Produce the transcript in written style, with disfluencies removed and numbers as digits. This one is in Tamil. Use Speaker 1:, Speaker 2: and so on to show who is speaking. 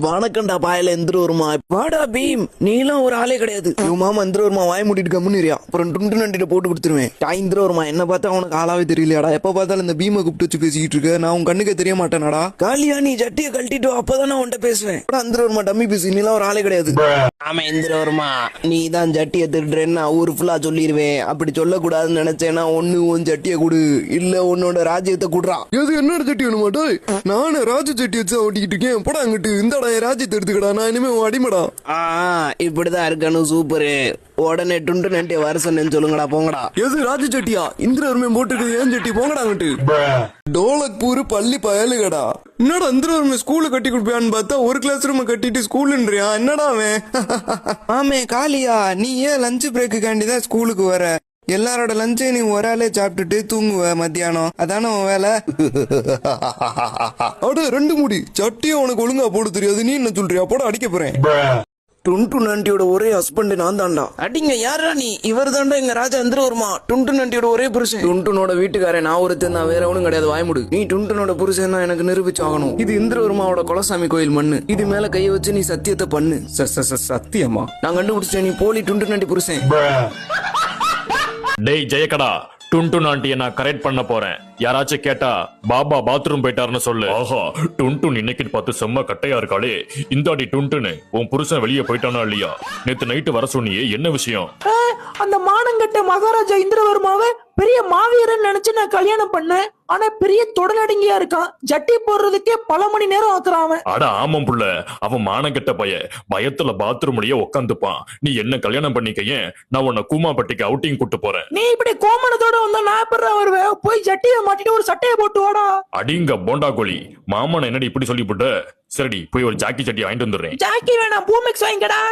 Speaker 1: வணக்கம்டா பாயல எந்திரவருமா வாடா பீம் நீலாம் ஒரு ஆளே கிடையாது இவன் மாமா எந்திரவருமா வாய் மூடிட்டு கம்முன்னுறியா அப்புறம் டுண்டு நண்டிட்ட போட்டு கொடுத்துருவேன் இந்திரவருமா என்ன பார்த்தா அவனுக்கு ஆளாவே தெரியலையாடா எப்ப பார்த்தாலும் இந்த பீமை கூப்பிட்டு வச்சு பேசிக்கிட்டு இருக்க நான் உன் கண்ணுக்கே தெரிய மாட்டேனாடா காலியா நீ ஜட்டியை கழட்டிட்டு அப்பதான் நான் உன்ட்ட பேசுவேன் இந்திரவருமா டம்மி பேசி நீலாம் ஒரு ஆளே கிடையாது ஆமா எந்திரவருமா நீ தான் ஜட்டியை திருடுறேன்னு ஊரு ஃபுல்லா சொல்லிடுவேன் அப்படி சொல்லக்கூடாதுன்னு நினைச்சேன்னா ஒண்ணு உன் ஜட்டியை கொடு இல்ல உன்னோட ராஜ்யத்தை குடுறா எது என்னோட ஜட்டி வேணுமாட்டா நானே ராஜ ஜட்டி வச்சு ஓட்டிக்கிட்டு இருக்கேன் படம் அங்கிட்டு இந்தடா ராஜ்யத்தை எடுத்துக்கடா நான் இனிமே அடிமடா இப்படிதான் இருக்கணும் சூப்பரு உடனே டுண்டு நண்டி வருஷம் சொல்லுங்கடா போங்கடா எது ராஜ சட்டியா இந்திரவர்மே போட்டுருக்கு ஏன் சட்டி போங்கடா அங்கிட்டு டோலக்பூர் பள்ளி பயலுகடா என்னடா இந்திரவர்மே ஸ்கூல்ல கட்டி கொடுப்பியான்னு பார்த்தா ஒரு கிளாஸ் ரூம் கட்டிட்டு ஸ்கூல்ன்றியா என்னடா அவன் ஆமே காளியா நீ ஏன் லஞ்ச் பிரேக்குக்காண்டிதான் ஸ்கூலுக்கு வர எல்லாரோட லஞ்சை நீ ஒரு ஆளே சாப்பிட்டுட்டு தூங்குவ மத்தியானம் அதான உன் வேலை அட ரெண்டு முடி சட்டியும் உனக்கு ஒழுங்கா போட தெரியாது நீ என்ன சொல்றியா போட அடிக்க போறேன் டுண்டு நண்டியோட ஒரே ஹஸ்பண்ட் நான் தான்டா அடிங்க யாரா நீ இவர் தாண்டா எங்க ராஜா இந்திரவர்மா டுண்டு நண்டியோட ஒரே புருஷன் டுண்டுனோட வீட்டுக்காரன் நான் ஒருத்தன் தான் வேற ஒண்ணும் கிடையாது வாய்முடு நீ டுண்டுனோட புருஷன் தான் எனக்கு நிரூபிச்சு ஆகணும் இது இந்திரவர்மாவோட குலசாமி கோயில் மண்ணு இது மேல கைய வச்சு நீ சத்தியத்தை பண்ணு சத்தியமா நான் கண்டுபிடிச்சேன் நீ போலி டுண்டு நண்டி புருஷன்
Speaker 2: டேய் ஜெயக்கடா டுண்டு நாண்டிய நான் கரெக்ட் பண்ண போறேன் யாராச்சும் கேட்டா பாபா பாத்ரூம் போயிட்டாருன்னு சொல்லு ஆஹா டுன்டுன் இன்னைக்கு பார்த்து செம்ம கட்டையா இருக்காளே இந்தாடி டுன்டுன்னு உன் புருஷன் வெளியே போயிட்டானா இல்லையா நேத்து நைட்டு வர சொன்னியே என்ன விஷயம்
Speaker 3: அந்த மானங்கட்ட மகாராஜா இந்திரவர்மாவை பெரிய மாவீரன் நினைச்சு நான் கல்யாணம் பண்ணேன் ஆனா பெரிய தொடலடங்கியா இருக்கான் ஜட்டி போடுறதுக்கே பல மணி நேரம் ஆக்குறான்
Speaker 2: அட ஆமாம் புள்ள அவன் மானங்கட்ட பயத்துல பாத்ரூம்லயே உட்காந்துப்பான் நீ என்ன கல்யாணம் பண்ணிக்க நான் உன்னை கூமாப்பட்டிக்கு அவுட்டிங் கூட்டு போறேன்
Speaker 3: நீ இப்படி கோமணத்தோட வந்தா நான் எப்படி வருவேன் போய் ஜட்டியை மாட்டிட்டு ஒரு சட்டையை போட்டு வாடா
Speaker 2: அடிங்க போண்டா கோழி மாமன் என்னடி இப்படி சொல்லி போட்ட சரிடி போய் ஒரு ஜாக்கி சட்டி வாங்கிட்டு வந்துடுறேன்
Speaker 3: ஜாக்கி வேணாம் பூமெக்ஸ் வாங்கிக்கடா